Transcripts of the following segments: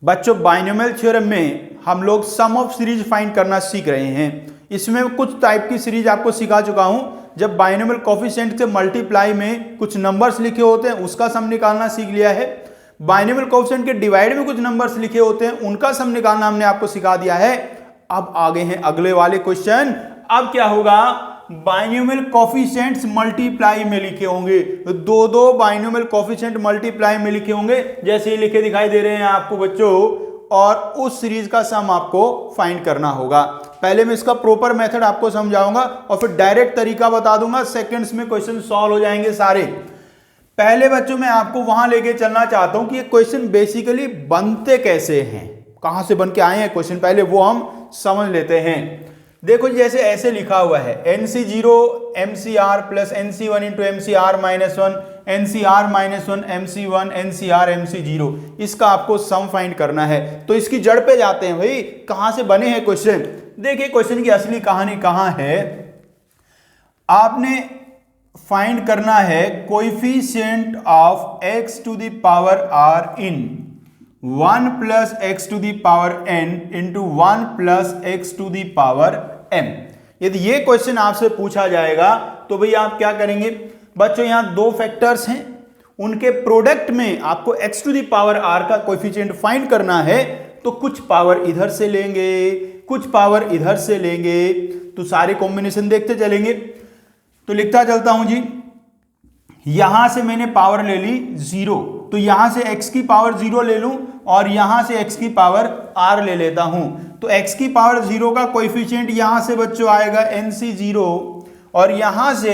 बच्चों binomial theorem में हम लोग सम ऑफ सीरीज फाइंड करना सीख रहे हैं। इसमें कुछ टाइप की सीरीज आपको सिखा चुका हूं। जब बाइनोमियल कोफिशिएंट से मल्टीप्लाई में कुछ नंबर्स लिखे होते हैं उसका सम निकालना सीख लिया है। बाइनोमियल कोफिशिएंट के डिवाइड में कुछ नंबर्स लिखे होते हैं उनका सम निकालना हमने आपको सिखा दिया है। अब आगे हैं अगले वाले क्वेश्चन। अब क्या होगा, बाइनोमियल कोफिशिएंट्स मल्टीप्लाई में लिखे होंगे, दो बाइनोमियल कोफिशिएंट मल्टीप्लाई में लिखे होंगे जैसे ये लिखे दिखाई दे रहे हैं आपको बच्चों, और उस सीरीज का सम आपको फाइंड करना होगा। पहले मैं इसका प्रॉपर मेथड आपको समझाऊंगा और फिर डायरेक्ट तरीका बता दूंगा, सेकंड्स में क्वेश्चन सॉल्व हो जाएंगे सारे। पहले बच्चों मैं आपको वहां लेके चलना चाहता हूं कि ये क्वेश्चन बेसिकली बनते कैसे हैं, कहां से बन के आए हैं क्वेश्चन, पहले वो हम समझ लेते हैं। देखो जैसे ऐसे लिखा हुआ है NC0 MCR plus NC1 into MCR minus 1 NCR minus 1 MC1 NCR MC0, इसका आपको सम फाइंड करना है। तो इसकी जड़ पे जाते हैं भाई, कहां से बने हैं क्वेश्चन। देखिए क्वेश्चन की असली कहानी कहां है। आपने फाइंड करना है coefficient of x to the power r in 1 plus X to the power n into 1 plus X to the power m। यदि ये क्वेश्चन आपसे पूछा जाएगा तो भाई आप क्या करेंगे बच्चों, यहां दो फैक्टर्स हैं, उनके प्रोडक्ट में आपको x to the power r का कोएफिशिएंट फाइंड करना है। तो कुछ पावर इधर से लेंगे, कुछ पावर इधर से लेंगे, तो सारे कॉम्बिनेशन देखते चलेंगे। तो लिखता चलता हूं जी, यहां से मैंने पावर ले ली 0, तो यहां से x की पावर 0 ले लूं और यहां से x की पावर r ले लेता हूं। तो x की पावर 0 का कोएफिशिएंट यहां से बच्चों आएगा NC0 और यहां से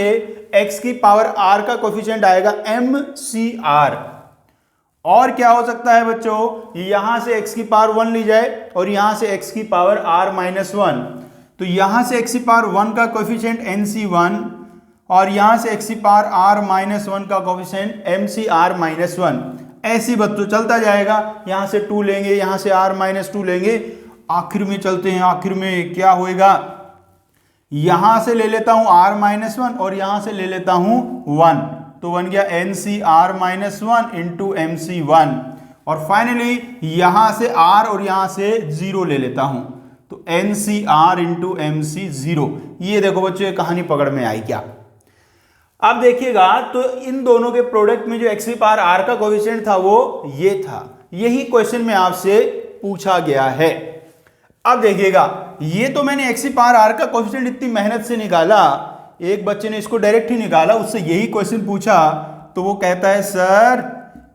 x की पावर r का कोएफिशिएंट आएगा MCR। और क्या हो सकता है बच्चों, यहां से x की पावर 1 ली जाए और यहां से x की पावर r माइनस 1, तो यहां से x की पावर 1 का कोएफिशिएंट NC1 और यहां से x की पावर r माइनस 1 का कोएफिशिएंट MCR माइनस 1। ऐसी बच्चों चलता जाएगा, यहां से 2 लेंगे, यहां से r माइनस 2 लेंगे, आखिर में चलते हैं। आखिर में क्या होएगा, यहां से ले लेता हूं r माइनस 1 और यहां से ले लेता हूं 1, तो बन गया NCR माइनस 1 इंटू MC1। और फाइनली यहां से r और यहां से 0 ले लेता हूं, तो NCR इंटू MC0। ये देखो बच्चों, ये कहानी पकड़ में आई क्या। अब देखिएगा तो इन दोनों के प्रोडक्ट में जो x की पावर r का कोएफिशिएंट था वो ये था, यही क्वेश्चन में आपसे पूछा गया है। अब देखिएगा, ये तो मैंने x की पावर r का कोएफिशिएंट इतनी मेहनत से निकाला, एक बच्चे ने इसको डायरेक्ट ही निकाला, उससे यही क्वेश्चन पूछा तो वो कहता है सर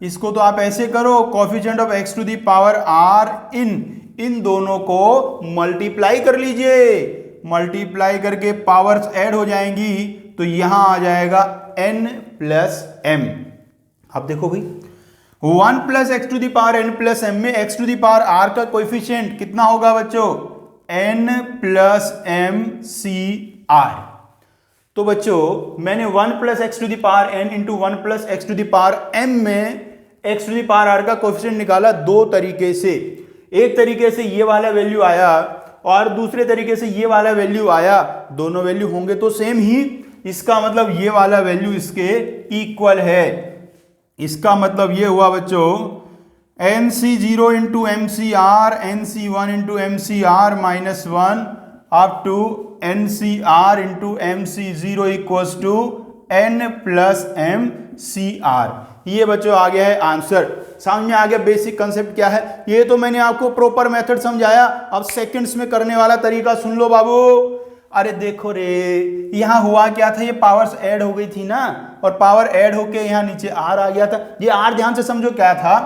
इसको तो आप ऐसे करो, coefficient of x to the power r in दोनों को मल्टीप्लाई कर लीजिए, मल्टीप्लाई करके पावर्स ऐड हो जाएंगी, तो यहां आ जाएगा n प्लस m। अब देखो भाई 1 plus X to the power n plus m में x to the power r का कोएफिशिएंट कितना होगा बच्चों, n plus m c r। तो बच्चों मैंने 1 plus X to the power n into 1 plus X to the power m में x to the power r का कोएफिशिएंट निकाला दो तरीके से। एक तरीके से ये वाला वैल्यू आया और दूसरे तरीके से ये वाला वैल्यू आया, दोनों वैल्यू होंगे तो सेम ही, इसका मतलब ये वाला वैल्यू इसके इक्वल है। इसका मतलब ये हुआ बच्चों NC0 into MCR NC1 into MCR minus 1 up to NCR into MC0 equals to n plus MCR। ये बच्चों आ गया है आंसर। समझ में आ गया बेसिक कंसेप्ट क्या है। ये तो मैंने आपको प्रॉपर मेथड समझाया, अब सेकंड्स में करने वाला तरीका सुन लो बाबू। अरे देखो रे, यहां हुआ क्या था, ये पावर्स ऐड हो गई थी ना, और पावर ऐड होके यहां नीचे r आ गया था। ये r ध्यान से समझो क्या था,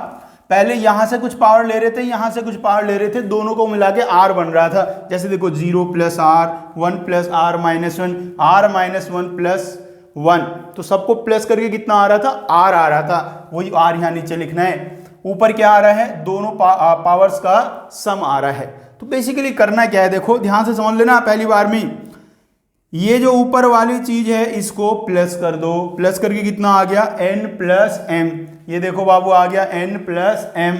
पहले यहां से कुछ पावर ले रहे थे, यहां से कुछ पावर ले रहे थे, दोनों को मिला के r बन रहा था। जैसे देखो 0 plus r, 1 plus r minus 1, r minus 1 plus 1, तो सबको प्लस करके कितना आ रहा था, r आ रहा था। वही r यहां नीचे लिखना है। ऊपर क्या आ रहा है, दोनों पावर्स का सम आ रहा है। तो बेसिकली करना क्या है, देखो ध्यान से समझ लेना पहली बार में, ये जो ऊपर वाली चीज है इसको प्लस कर दो, प्लस करके कितना आ गया n प्लस m। ये देखो बाबू आ गया n प्लस m।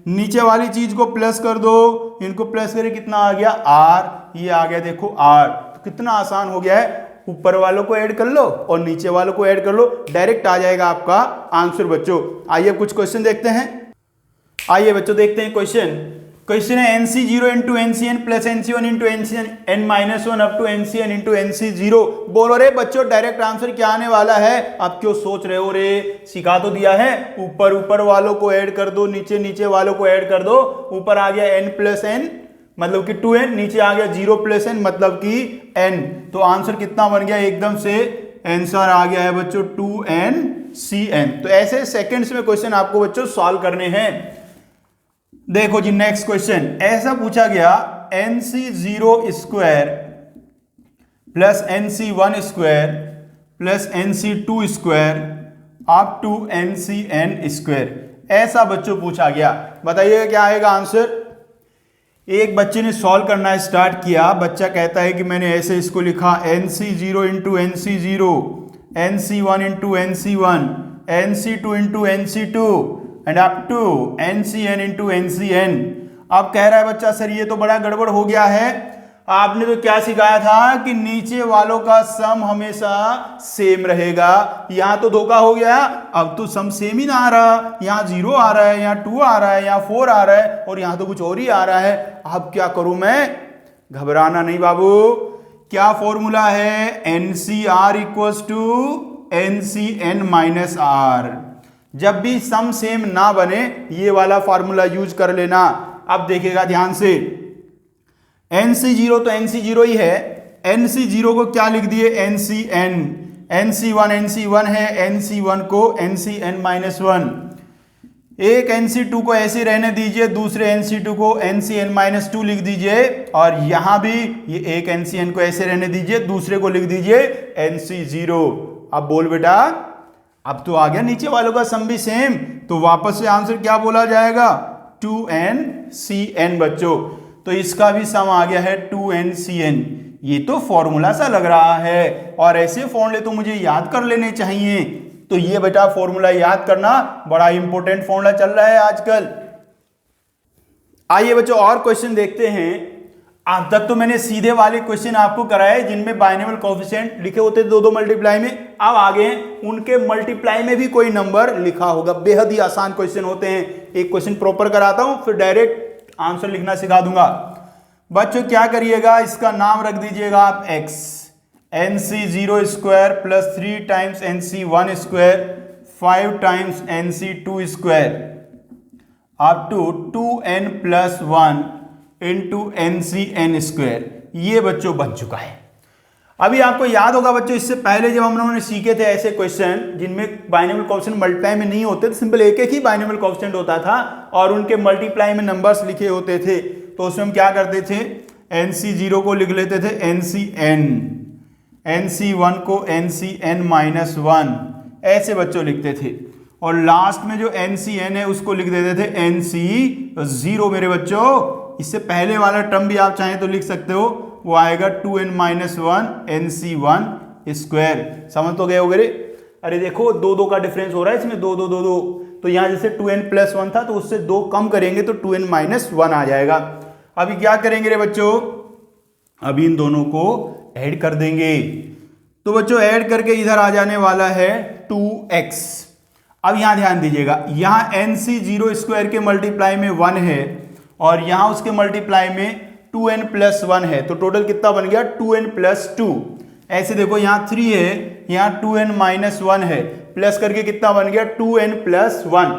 नीचे वाली चीज को प्लस कर दो, इनको प्लस करके कितना आ गया r, ये आ गया देखो r। तो कितना आसान हो गया है, ऊपर वालों को ऐड कर लो और नीचे वालों को ऐड कर लो, डायरेक्ट आ जाएगा आपका आंसर बच्चों। आइए कुछ क्वेश्चन देखते हैं। आइए बच्चों देखते हैं क्वेश्चन है NC0 into NCN plus NC1 into NCN -1 up to NCN into NC0। बोलो रे बच्चों डायरेक्ट आंसर क्या आने वाला है? अब क्यों सोच रहे हो रे, सिखा तो दिया है। ऊपर ऊपर वालों को ऐड कर दो, नीचे नीचे वालों को ऐड कर दो। ऊपर आ गया n प्लस n मतलब कि 2n, नीचे आ गया 0 प्लस n मतलब कि n। तो आंसर कितना बन गया? एकदम से आंसर आ गया है बच्चों 2NCN। तो ऐसे सेकंड्स में क्वेश्चन आपको बच्चों सॉल्व करने हैं। देखो जी नेक्स्ट क्वेश्चन ऐसा पूछा गया NC0 square plus NC1 square plus NC2 square up to NCN square. ऐसा बच्चों पूछा गया, बताइए क्या आएगा आंसर। एक बच्चे ने सॉल्व करना स्टार्ट किया। बच्चा कहता है कि मैंने ऐसे इसको लिखा NC0 into NC0, NC1 into NC1, NC2 into NC2 and up to NCN into NCN। अब कह रहा है बच्चा सर ये तो बड़ा गड़बड़ हो गया है। आपने तो क्या सिखाया था कि नीचे वालों का सम हमेशा सेम रहेगा। यहां तो धोखा हो गया, अब तो सम सेम ही ना आ रहा। यहाँ 0 आ रहा है, यहाँ 2 आ रहा है, यहाँ 4 आ रहा है और यहाँ तो कुछ और ही आ रहा है। अब क्या करूं मैं? घबराना नहीं बाबू। क्या फॉर्मूला है? NCR equals to NCN minus R। जब भी सम सेम ना बने ये वाला फॉर्मूला यूज कर लेना। अब देखिएगा ध्यान से, NC0 तो NC0 ही है, NC0 को क्या लिख दिए? NCN। NC1 है, NC1 को NCN माइनस 1। एक NC2 को ऐसे रहने दीजिए, दूसरे NC2 को NCN माइनस 2 लिख दीजिए और यहां भी ये एक NCN को ऐसे रहने दीजिए, दूसरे को लिख दीजिए NC0। अब बोल बेटा, अब तो आ गया नीचे वालों का सम भी सेम, तो वापस से आंसर क्या बोला जाएगा? 2NCN बच्चों। तो इसका भी सम आ गया है 2NCN। ये तो फॉर्मूला सा लग रहा है और ऐसे फॉर्मूले तो मुझे याद कर लेने चाहिए। तो ये बेटा फॉर्मूला याद करना बड़ा इंपॉर्टेंट फॉर्मूला चल रहा है आजकल। आइए बच्चों और क्वेश्चन देखते हैं। अब तक तो मैंने सीधे वाले क्वेश्चन आपको कराए जिनमें बाइनोमियल कोएफिशिएंट लिखे होते थे 2-2 मल्टीप्लाई में। अब आगे उनके मल्टीप्लाई में भी कोई नंबर लिखा होगा। बेहद ही आसान क्वेश्चन होते हैं। एक क्वेश्चन प्रॉपर कराता हूं फिर डायरेक्ट आंसर लिखना सिखा दूंगा। बच्चों क्या करिएगा, इसका नाम रख दीजिएगा आप x। NC0 square plus 3 times NC1 square 5 times NC2 square up to 2n plus 1 into NCN square. ये बच्चों बन चुका है। अभी आपको याद होगा बच्चों, इससे पहले जब हम लोगों ने सीखे थे ऐसे क्वेश्चन जिनमें बाइनोमियल कोएफिशिएंट मल्टीप्लाई में नहीं होते थे, सिंपल एक ही बाइनोमियल कोएफिशिएंट होता था और उनके मल्टीप्लाई में नंबर्स लिखे होते थे। तो उसमें हम क्या करते थे? NC0 को लिख लेते थे NCN, NC1 को NCN माइनस 1, ऐसे बच्चों लिखते थे और लास्ट में जो NCN है उसको लिख देते थे NC0 मेरे बच्चों। इससे पहले वाला टर्म भी आप चाहें तो लिख सकते हो, वो आएगा 2n माइनस 1 NC1 स्क्वायर। समझ तो गए होगे रे? अरे देखो 2-2 का डिफरेंस हो रहा है इसमें, 2-2-2-2। तो यहां जैसे 2n प्लस 1 था तो उससे 2 कम करेंगे तो 2n माइनस 1 आ जाएगा। अभी क्या करेंगे रे बच्चों? अभी इन दोनों को ऐड कर देंगे। तो बच्चों ऐड करके इधर आ जाने वाला है 2x। अब यहां ध्यान दीजिएगा, यहां NC0 स्क्वायर के मल्टीप्लाई में 1 है और यहां उसके मल्टीप्लाई में 2n प्लस 1 है। तो टोटल कितना बन गया? 2n plus 2। ऐसे देखो यहां 3 है, यहां 2n माइनस 1 है, प्लस करके कितना बन गया? 2n plus 1।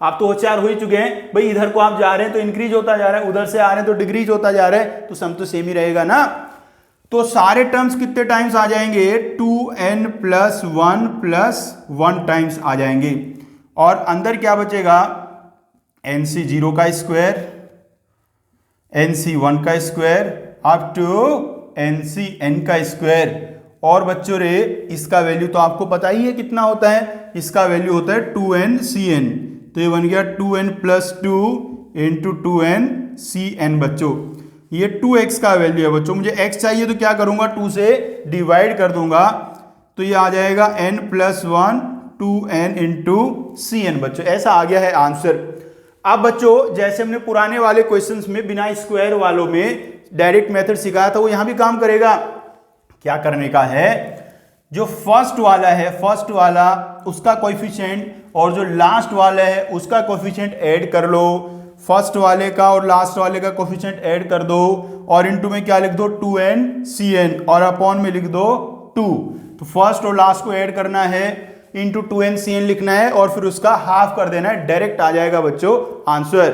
आप तो होशियार हो ही चुके हैं भाई। इधर को आप जा रहे हैं तो इंक्रीज होता जा रहा है, उधर से आ रहे हैं तो डिक्रीज होता जा रहा है, तो सम तो सेम ही रहेगा ना। तो सारे टर्म्स कितने टाइम्स आ जाएंगे? 2n प्लस 1 टाइम्स आ जाएंगे और अंदर क्या बचेगा? NC0 का स्क्वायर, NC1 का स्क्वायर अप टू NCN का स्क्वायर। और बच्चों रे इसका वैल्यू तो आपको पता ही है कितना होता है, इसका वैल्यू होता है 2NCN। तो ये बन गया 2n प्लस 2 इंटू 2NCN बच्चों। ये 2x का वैल्यू है बच्चों। मुझे x चाहिए तो क्या करूंगा? 2 से डिवाइड कर दूंगा तो ये आ जाएगा n plus 1 2n into CN बच्चों। ऐसा आ गया है आंसर। अब बच्चों जैसे हमने पुराने वाले क्वेश्चंस में बिना स्क्वायर वालों में डायरेक्ट मेथड सिखाया था, वो यहां भी काम करेगा। क्या करने का है? जो फर्स्ट वाला है, फर्स्ट वाला उसका कोएफिशिएंट और जो लास्ट वाला है उसका कोएफिशिएंट ऐड कर लो फर्स्ट वाले का और लास्ट वाले का कोफिशिएंट ऐड कर दो और इनटू में क्या लिख दो 2NCN और अपॉन में लिख दो 2। तो फर्स्ट और लास्ट को ऐड करना है, इंटू 2NCN लिखना है और फिर उसका हाफ कर देना है, डायरेक्ट आ जाएगा बच्चों आंसर।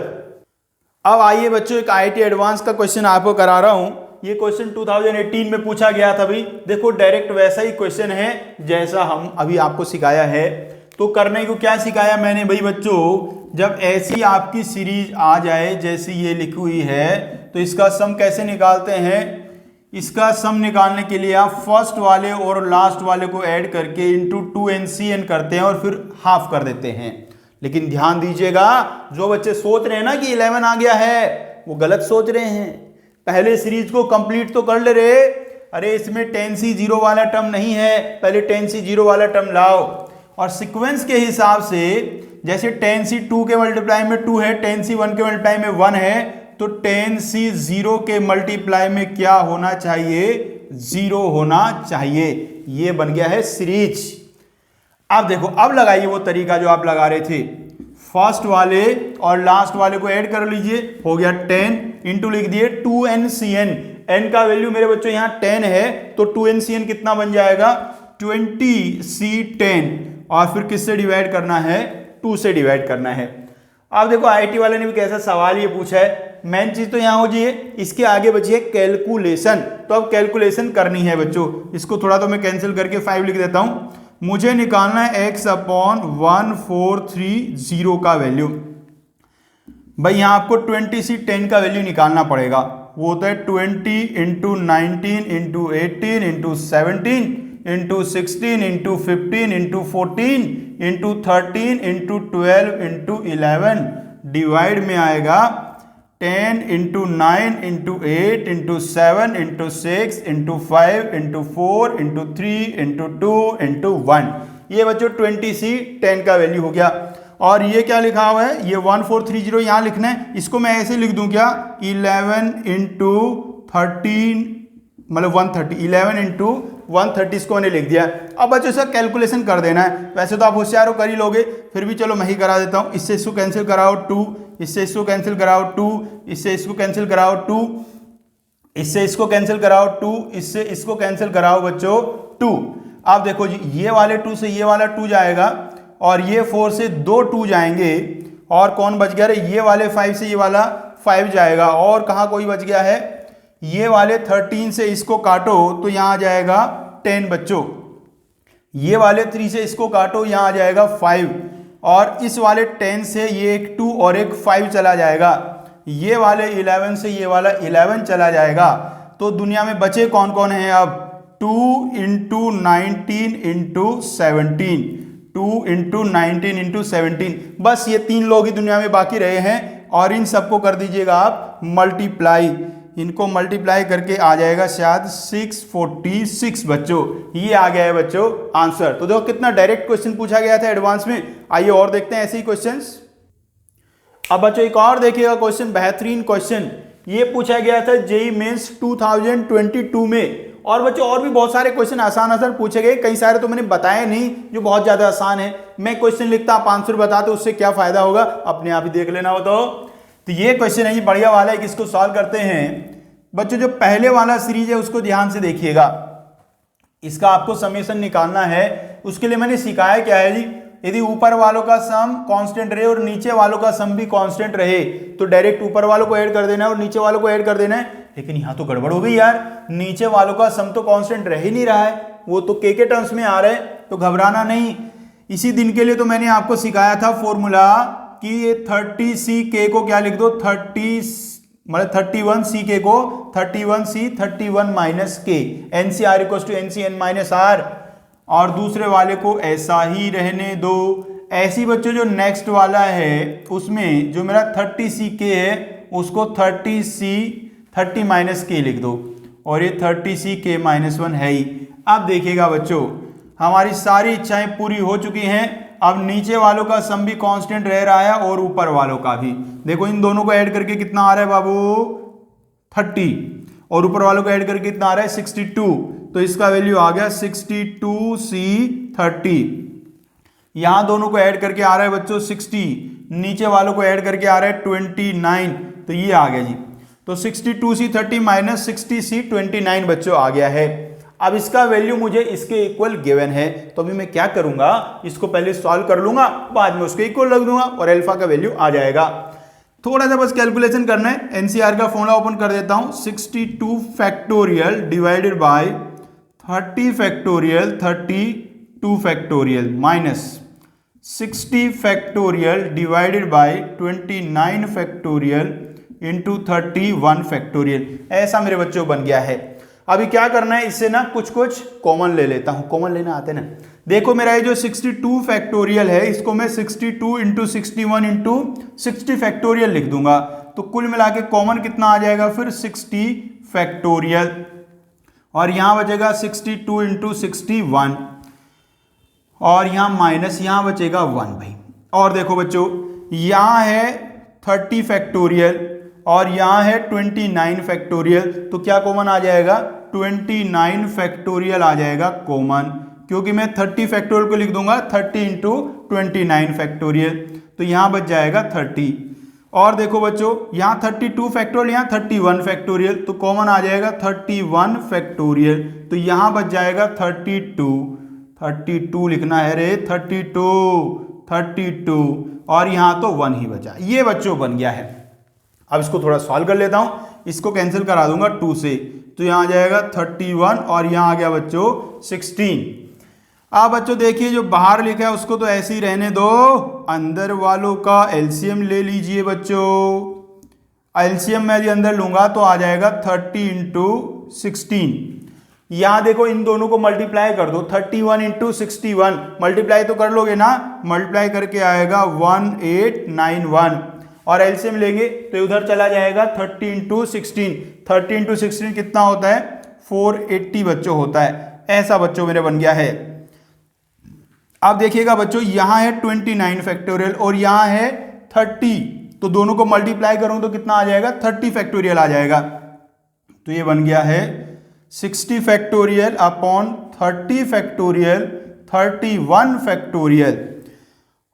अब आइए बच्चों एक IIT एडवांस का क्वेश्चन आपको करा रहा हूं। ये क्वेश्चन 2018 में पूछा गया था भाई। देखो डायरेक्ट वैसा ही क्वेश्चन है जैसा हम अभी आपको सिखाया है। तो करने को क्या सिखाया मैंने भाई बच्चों, जब ऐसी आपकी सीरीज आ जाए जैसी ये लिखी हुई है तो इसका सम कैसे निकालते हैं। इसका सम निकालने के लिए आप फर्स्ट वाले और लास्ट वाले को ऐड करके इंटू 2NCN करते हैं और फिर हाफ कर देते हैं। लेकिन ध्यान दीजिएगा, जो बच्चे सोच रहे हैं ना कि 11 आ गया है वो गलत सोच रहे हैं। पहले सीरीज को कंप्लीट तो कर ले रे। अरे इसमें 10C 0 वाला टर्म नहीं है, पहले 10C 0 वाला टर्म लाओ और सीक्वेंस के हिसाब से जैसे 10C 2 के मल्टीप्लाई में 2 है, 10C 1 के मल्टीप्लाई में 1 है, तो 10C 0 के मल्टीप्लाई में क्या होना चाहिए, 0 होना चाहिए। ये बन गया है सीरीज। अब देखो, अब लगाइए वो तरीका जो आप लगा रहे थे। फर्स्ट वाले और लास्ट वाले को ऐड कर लीजिए, हो गया 10 इंटू लिख दिए 2NCN। n का वैल्यू मेरे बच्चों यहाँ 10 है तो 2NCN कितना बन जाएगा 20C10 और फिर किससे डिवाइड करना है, 2 से डिवाइड करना है। अब देखो IIT वाले ने भी कैसा सवाल ये पूछा है। मेन चीज तो यहाँ हो जाइए, इसके आगे बची है कैलकुलेशन। तो अब कैलकुलेशन करनी है बच्चों। इसको थोड़ा तो मैं कैंसिल करके 5 लिख देता हूं। मुझे निकालना है x/1430 का वैल्यू। भाई यहाँ आपको 20C10 का वैल्यू निकालना पड़ेगा। वो होता है 20 into 19 into 18 into 17 into 16 into 15 into 14 into 13 into 12 into 11 divide में आएगा 10 into 9 into 8 into 7 into 6 into 5 into 4 into 3 into 2 into 1। ये बच्चों 20C10 का वैल्यू हो गया। और ये क्या लिखा हुआ है, ये 1430 यहाँ लिखना है। इसको मैं ऐसे लिख दूं क्या, 11 इंटू 13 मतलब 130, 11 इंटू 130 इसको मैंने लिख दिया। अब बच्चों इसका कैलकुलेशन कर देना है। वैसे तो आप होशियार हो, कर ही लोगे, फिर भी चलो मैं ही करा देता हूँ। इससे इसको कैंसिल कराओ 2, इससे इसको कैंसिल कराओ 2, इससे इसको कैंसिल कराओ 2, इससे इसको कैंसिल कराओ 2, इससे इसको कैंसिल कराओ बच्चों 2। अब देखो जी, ये वाले 2 से ये वाला 2 जाएगा और ये 4 से 2 2 जाएंगे और कौन बच गया रे, ये वाले 5 से ये वाला 5 जाएगा और कहाँ कोई बच गया है, ये वाले 13 से इसको काटो तो यहाँ आ जाएगा 10 बच्चों। ये वाले 3 से इसको काटो, यहाँ आ जाएगा 5 और इस वाले 10 से ये एक 2 और एक 5 चला जाएगा। ये वाले 11 से ये वाला 11 चला जाएगा। तो दुनिया में बचे कौन कौन हैं अब, 2 इंटू 19 इंटू 17, 2 इंटू 19 इंटू 17। बस ये 3 लोग ही दुनिया में बाकी रहे हैं और इन सबको कर दीजिएगा आप मल्टीप्लाई। इनको मल्टीप्लाई करके आ जाएगा शायद 646 बच्चों। ये आ गया है बच्चों आंसर। तो देखो कितना डायरेक्ट क्वेश्चन पूछा गया था एडवांस में। आइए और देखते हैं ऐसे ही क्वेश्चंस। अब बच्चों एक और देखिएगा क्वेश्चन, बेहतरीन क्वेश्चन। ये पूछा गया था जेईई मेंस 2022 में। और बच्चों और भी बहुत सारे क्वेश्चन आसान आसान पूछे गए, कई सारे तो मैंने बताए नहीं जो बहुत ज्यादा आसान है। मैं क्वेश्चन लिखता, आप आंसर बताते, उससे क्या फायदा होगा अपने आप ही देख लेना हो। तो ये क्वेश्चन है, ये बढ़िया वाला है, किसको सॉल्व करते हैं बच्चों। जो पहले वाला सीरीज है उसको ध्यान से देखिएगा। इसका आपको समेशन निकालना है। उसके लिए मैंने सिखाया क्या है जी, यदि ऊपर वालों का सम कांस्टेंट रहे और नीचे वालों का सम भी कांस्टेंट रहे तो डायरेक्ट ऊपर वालों को ऐड कर देना है और नीचे वालों को ऐड कर देना है। लेकिन यहां तो गड़बड़ हो गई यार, नीचे वालों का सम तो कांस्टेंट रह ही नहीं रहा है, वो तो के टर्म्स में आ रहे हैं। तो घबराना नहीं। इसी दिन के लिए तो मैंने आपको सिखाया था फॉर्मूला कि ये 30C को क्या लिख दो, 31C को 31C 31 minus K, NCR equal to NCN minus R। और दूसरे वाले को ऐसा ही रहने दो। ऐसी बच्चों जो नेक्स्ट वाला है उसमें जो मेरा 30C है उसको 30 माइनस के लिख दो और ये 30C माइनस 1 है ही। अब देखिएगा बच्चों, हमारी सारी इच्छाएं पूरी हो चुकी हैं। अब नीचे वालों का सम भी कांस्टेंट रह रहा है और ऊपर वालों का भी। देखो इन दोनों को ऐड करके कितना आ रहा है बाबू, 30, और ऊपर वालों को ऐड करके कितना आ रहा है, 62। तो इसका वैल्यू आ गया 62C 30। यहां दोनों को ऐड करके आ रहा है बच्चों 60, नीचे वालों को ऐड करके आ रहा है 29, तो ये आ गया जी। तो 62C30 माइनस 60C29 बच्चों आ गया है। अब इसका वैल्यू मुझे इसके इक्वल गिवन है, तो अभी मैं क्या करूंगा, इसको पहले सॉल्व कर लूंगा, बाद में उसके इक्वल रख दूंगा और अल्फा का वैल्यू आ जाएगा। थोड़ा सा बस कैलकुलेशन करना है। एनसीआर का फॉर्मूला ओपन कर देता हूं, 62 factorial divided by 30 factorial 32 factorial minus 60 factorial divided by 29 factorial into 31 factorial. ऐसा मेरे बच्चों बन गया है। अभी क्या करना है, इससे ना कुछ कॉमन ले लेता हूं। कॉमन लेना आते ना, देखो मेरा ये जो 62 फैक्टोरियल है, इसको मैं 62 इंटू 61 इंटू 60 फैक्टोरियल लिख दूंगा, तो कुल मिला के कॉमन कितना आ जाएगा फिर 60 फैक्टोरियल, और यहां बचेगा 62 इंटू 61, और यहां माइनस यहां बचेगा 1 भाई। और देखो बच्चों, यहां है 30 फैक्टोरियल और यहां है 29 फैक्टोरियल, तो क्या कॉमन आ जाएगा, 29 फैक्टोरियल आ जाएगा कॉमन, क्योंकि मैं 30 फैक्टोरियल को लिख दूंगा 30 इंटू 29 फैक्टोरियल, तो यहां बच जाएगा 30। और देखो बच्चों, यहां 32 फैक्टोरियल, यहां 31 फैक्टोरियल, तो कॉमन आ जाएगा 31 फैक्टोरियल, तो यहां बच जाएगा 32 लिखना है रे, 32, और यहां तो 1 ही बचा। ये बच्चों बन गया है। अब इसको थोड़ा सॉल्व कर लेता हूं, इसको कैंसिल करा दूंगा 2 से, तो यहां आ जाएगा 31 और यहां आ गया बच्चों 16। अब बच्चों देखिए, जो बाहर लिखा है उसको तो ऐसे ही रहने दो, अंदर वालों का एलसीएम ले लीजिए बच्चों। एलसीएम मैं यदि अंदर लूंगा तो आ जाएगा 30 इंटू 16। यहां देखो, इन दोनों को मल्टीप्लाई कर दो, 31 इंटू 61 मल्टीप्लाई तो कर लोगे ना, मल्टीप्लाई करके आएगा 1891, और एलसीएम लेंगे तो उधर चला जाएगा 30 इंटू 16, 30 इंटू 16 कितना होता है, 480 बच्चों होता है। ऐसा बच्चों मेरे बन गया है। अब देखिएगा बच्चों, यहां है 29 फैक्टोरियल और यहां है 30, तो दोनों को मल्टीप्लाई करूं तो कितना आ जाएगा, 30 फैक्टोरियल आ जाएगा। तो ये बन गया है 60 फैक्टोरियल अपॉन 30 फैक्टोरियल 31 फैक्टोरियल।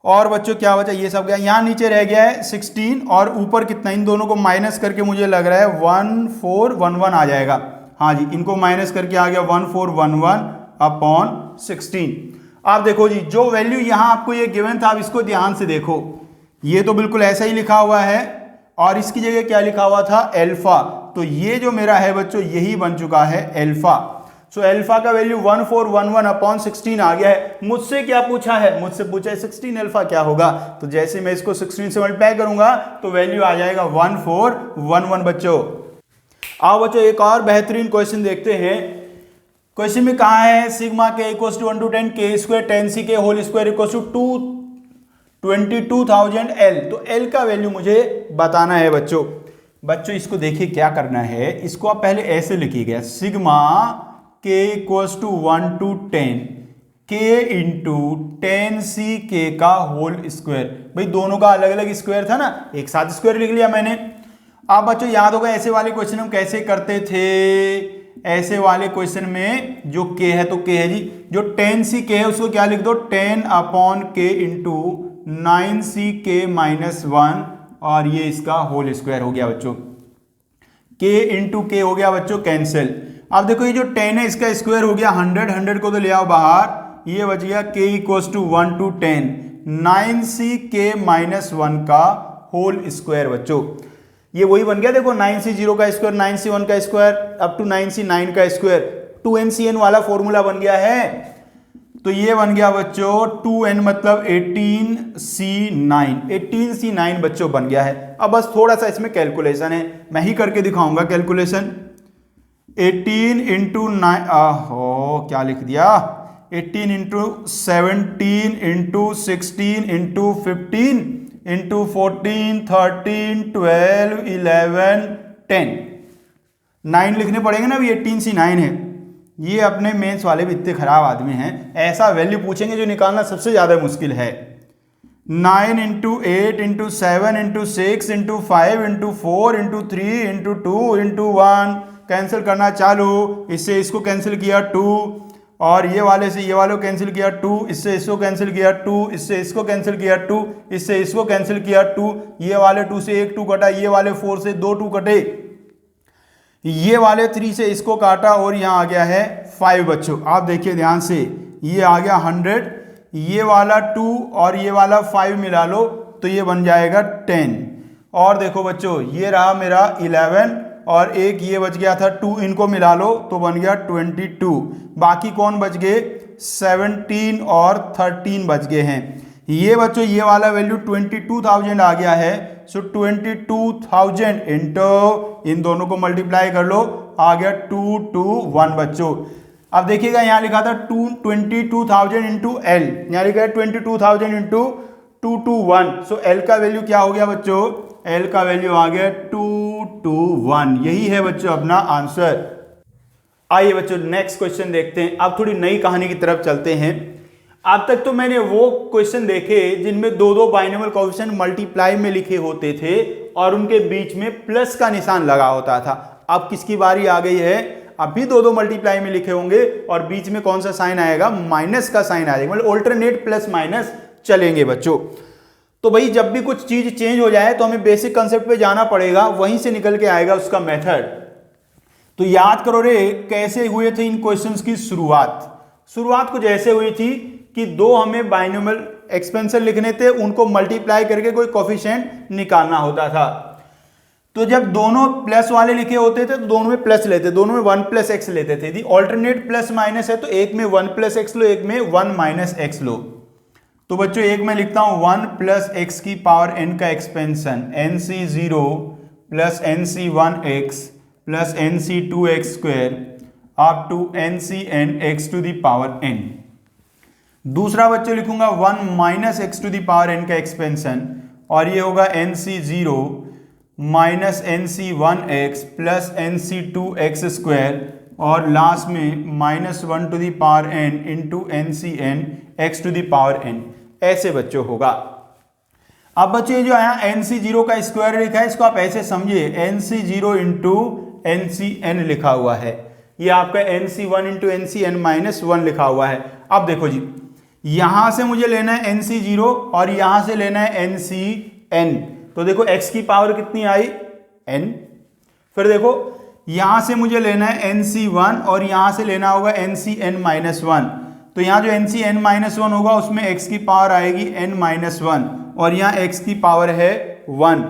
और बच्चों क्या बचा, ये सब गया, यहां नीचे रह गया है 16, और ऊपर कितना, इन दोनों को माइनस करके मुझे लग रहा है 1411 आ जाएगा। हाँ जी, इनको माइनस करके आ गया 1411 अपॉन 16। आप देखो जी, जो वैल्यू यहां आपको ये गिवन था, आप इसको ध्यान से देखो, ये तो बिल्कुल ऐसा ही लिखा हुआ है, और इसकी जगह क्या लिखा हुआ था, एल्फा। तो ये जो मेरा है बच्चों, यही बन चुका है एल्फा। सो एल्फा का वैल्यू 1411 अपॉन 16 आ गया है। मुझसे क्या पूछा है, मुझसे पूछा है 16 एल्फा क्या होगा, तो जैसे मैं इसको 16 से मल्टीप्लाई करूंगा तो वैल्यू आ जाएगा 1411 बच्चों। आओ बच्चों, एक और बेहतरीन क्वेश्चन देखते हैं। क्वेश्चन में कहा है sigma K equals to 1 to 10 k square 10c K whole square equals to 22,000 L। तो L का वैल्यू मुझे बताना है बच्चों। बच्चों इसको देखिए क्या करना है, इसको आप पहले ऐसे लिखिएगा, sigma k equals to 1 to 10 k into 10c k का होल स्क्वायर। भाई दोनों का अलग अलग स्क्वायर था ना, एक साथ स्क्वायर लिख लिया मैंने। आप बच्चों याद होगा ऐसे वाले क्वेश्चन हम कैसे करते थे, ऐसे वाले क्वेश्चन में जो k है तो k है जी, जो 10c k है उसको क्या लिख दो, 10 upon k into 9c k minus 1, और ये इसका होल स्क्वायर हो गया बच्चों। k इंटू k हो गया बच्चों कैंसिल। अब देखो ये जो 10 है इसका स्क्वायर हो गया 100 को तो ले आओ बाहर, ये बच गया k equals to 1 to 10 9c k minus 1 का होल स्क्वायर बच्चों। ये वही बन गया, देखो 9c 0 का स्क्वायर, 9c 1 का स्क्वायर, अप टू 9c 9 का स्क्वायर, 2ncn वाला फॉर्मूला बन गया है। तो ये बन गया बच्चों 2n मतलब 18c9 बच्चों बन गया है। अब बस थोड़ा सा इसमें कैलकुलेशन है, मैं ही करके दिखाऊंगा कैलकुलेशन। 18 इंटू 9, क्या लिख दिया, 18 इंटू 17 इंटू 16 इंटू 15 इंटू 14 13 12 11 10 9 लिखने पड़ेंगे ना, अभी 18c9 है। ये अपने मेंस वाले भी इतने खराब आदमी हैं, ऐसा वैल्यू पूछेंगे जो निकालना सबसे ज्यादा मुश्किल है। 9 into 8 into 7 into 6 into 5 into 4 into 3 into 2 into 1, cancel करना चालू, इससे इसको कैंसिल किया 2, और ये वाले से ये वाले को कैंसिल किया 2, इससे इसको कैंसिल किया 2, इससे इसको कैंसिल किया 2, इससे इसको कैंसिल किया 2, ये वाले 2 से 1 2 कटा, ये वाले 4 से 2 2 कटे, ये वाले 3 से इसको काटा और यहाँ आ गया है 5 बच्चों। आप देखिए ध्यान से, ये आ गया 100, ये वाला 2 और ये वाला 5 मिला लो तो ये बन जाएगा 10। और देखो बच्चों ये रहा मेरा 11 और एक ये बच गया था 2, इनको मिला लो तो बन गया 22। बाकी कौन बच गए? 17 और 13 बच गए हैं। ये बच्चों ये वाला वैल्यू 22,000 आ गया है। सो 22,000 इंटू इन दोनों को मल्टीप्लाई कर लो, आ गया 221 बच्चों। अब देखिएगा यहाँ लिखा था 22,000 इंटू एल, यहाँ लिखा है 22,000 इंटू 221। सो एल का वैल्यू क्या हो गया बच्चों? एल का वैल्यू आ गया 221। यही है बच्चों अपना आंसर। आइए बच्चों नेक्स्ट क्वेश्चन देखते हैं। अब थोड़ी नई कहानी की तरफ चलते हैं। अब तक तो मैंने वो क्वेश्चन देखे जिनमें दो दो बाइनोमियल कोएफिशिएंट मल्टीप्लाई में लिखे होते थे और उनके बीच में प्लस का निशान लगा होता था। अब किसकी बारी आ गई है? अभी दो दो मल्टीप्लाई में लिखे होंगे और बीच में कौन सा साइन आएगा? माइनस का साइन आएगा, मतलब ऑल्टरनेट प्लस माइनस चलेंगे बच्चों। तो भाई जब भी कुछ चीज चेंज हो जाए तो हमें बेसिक कंसेप्ट पे जाना पड़ेगा, वहीं से निकल के आएगा उसका मेथड। तो याद करो रे कैसे हुए थे इन क्वेश्चंस की शुरुआत कुछ ऐसे हुई थी कि दो हमें बाइनोमियल एक्सपेंशन लिखने थे, उनको मल्टीप्लाई करके कोई कोफिशिएंट निकालना होता था। तो जब दोनों प्लस वाले लिखे होते थे तो दोनों में प्लस लेते, दोनों में 1 प्लस एक्स लेते थे। यदि ऑल्टरनेट प्लस माइनस है तो एक में 1 प्लस एक्स लो, एक में 1 माइनस एक्स लो। तो बच्चों एक में लिखता हूं 1 प्लस एक्स की पावर n का expansion nc0 plus nc1x plus nc2x square up to ncn x to the power n। दूसरा बच्चों लिखूंगा 1 minus X to the power n का एक्सपेंशन और ये होगा nc0 minus nc1x plus nc2x square और लास्ट में minus 1 to the power n into ncn x to the power n। ऐसे बच्चों होगा। अब बच्चों ये जो है nc0 का स्क्वायर लिखा है, इसको आप ऐसे समझिए nc0 इंटू ncn लिखा हुआ है, ये आपका nc1 इंटू ncn माइनस 1 लिखा हुआ है। अब देखो जी यहां से मुझे लेना है nc0 और यहां से लेना है ncn। तो देखो x की पावर कितनी आई? n। फिर देखो यहां से मुझे लेना है nc1 और यहां से लेना होगा ncn माइनस 1। तो यहाँ जो ncn माइनस 1 होगा उसमें x की पावर आएगी n माइनस 1 और यहाँ x की पावर है 1।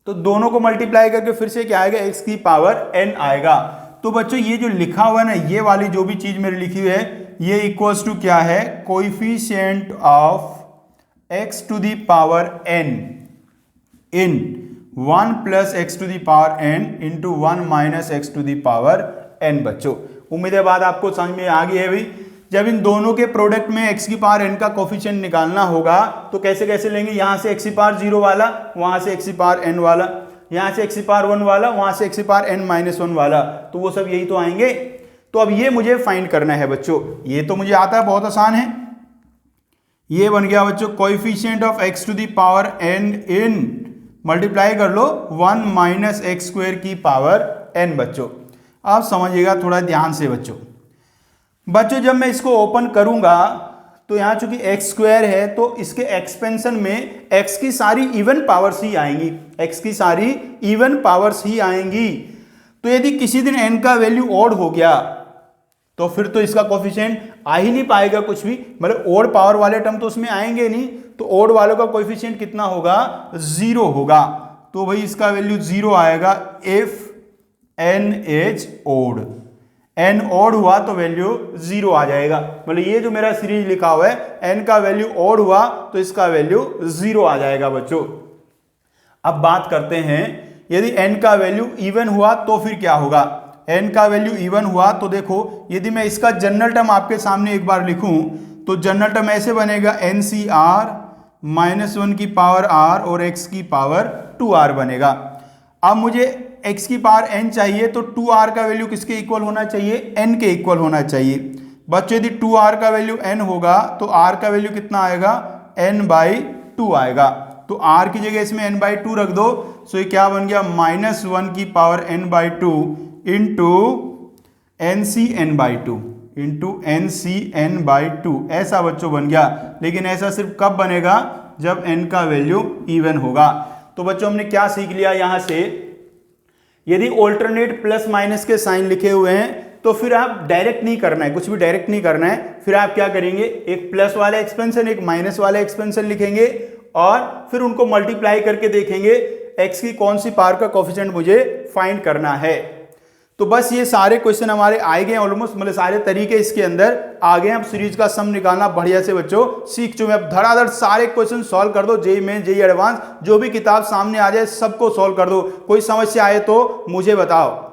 तो दोनों को मल्टीप्लाई करके फिर से क्या आएगा? x की पावर n आएगा। तो बच्चों ये जो लिखा हुआ है ना, ये वाली जो भी चीज मेरी लिखी हुई है ये इक्वल्स टू क्या है? Coefficient of x to the power n in 1 plus X to the power n into 1 minus X to the power n। बच्चों उम्मीद है बात आपको समझ में आ गई है भाई। जब इन दोनों के प्रोडक्ट में x की पावर n का कोफिशिएंट निकालना होगा तो कैसे कैसे लेंगे? यहां से x की पावर 0 वाला, वहां से x की पावर n वाला, यहां से x की पावर 1 वाला, वहां से x की पावर n माइनस 1 वाला, तो वो सब यही तो आएंगे। तो अब ये मुझे फाइंड करना है बच्चों। ये तो मुझे आता है, बहुत आसान है। ये बन गया बच्चों coefficient of x to the power n in, multiply कर लो 1 माइनस एक्स स्क्वायर की पावर n। बच्चों आप समझिएगा थोड़ा ध्यान से बच्चों जब मैं इसको ओपन करूंगा तो यहां चूंकि x स्क्वायर है तो इसके एक्सपेंशन में x की सारी इवन पावर्स ही आएंगी, x की सारी इवन पावर्स ही आएंगी। तो यदि किसी दिन n का वैल्यू ऑड हो गया तो फिर तो इसका कोफिशिएंट आ ही नहीं पाएगा कुछ भी, मतलब ऑड पावर वाले टर्म तो उसमें आएंगे नहीं। तो ऑड वालों का कोएफिशिएंट कितना होगा? 0 होगा। तो भाई इसका वैल्यू 0 आएगा if n is odd. n odd हुआ तो वैल्यू 0 आ जाएगा, मतलब ये जो मेरा सीरीज लिखा हुआ है n का वैल्यू ऑड हुआ तो इसका वैल्यू 0 आ जाएगा बच्चों। अब बात करते हैं यदि n का वैल्यू इवन हुआ तो फिर क्या होगा? n का वैल्यू इवन हुआ तो देखो यदि मैं इसका जनरल टर्म आपके सामने एक बार लिखूं तो जनरल टर्म ऐसे बनेगा ncr माइनस 1 की पावर r और x की पावर 2r बनेगा। अब मुझे x की पावर n चाहिए तो 2r का वैल्यू किसके इक्वल होना चाहिए? n के इक्वल होना चाहिए। बच्चों यदि 2r का वैल्यू n होगा तो r का वैल्यू कितना आएगा? n/2 आएगा। तो r की जगह इसमें n/2 रख दो। सो ये क्या बन गया? माइनस 1 की power n/2 into ncn/2 into NCN/2 ऐसा बच्चों बन गया। लेकिन ऐसा सिर्फ कब बनेगा, जब n का वैल्यू इवन होगा। तो बच्चों हमने क्या सीख लिया यहां से, यदि ऑल्टरनेट प्लस माइनस के साइन लिखे हुए हैं तो फिर आप डायरेक्ट नहीं करना है, कुछ भी डायरेक्ट नहीं करना है। फिर आप क्या करेंगे, एक प्लस वाला एक्सपेंशन एक माइनस वाला एक्सपेंशन लिखेंगे और फिर उनको मल्टीप्लाई करके देखेंगे x की कौन सी पावर का कोफिशिएंट मुझे फाइंड करना है। तो बस ये सारे क्वेश्चन हमारे आए गए ऑलमोस्ट, मतलब सारे तरीके इसके अंदर आ गए। अब सीरीज का सम निकालना बढ़िया से बच्चों सीख चुके हैं। अब धड़ाधड़ सारे क्वेश्चन सॉल्व कर दो, जेईई मेन जेईई एडवांस जो भी किताब सामने आ जाए सबको सॉल्व कर दो। कोई समस्या आए तो मुझे बताओ।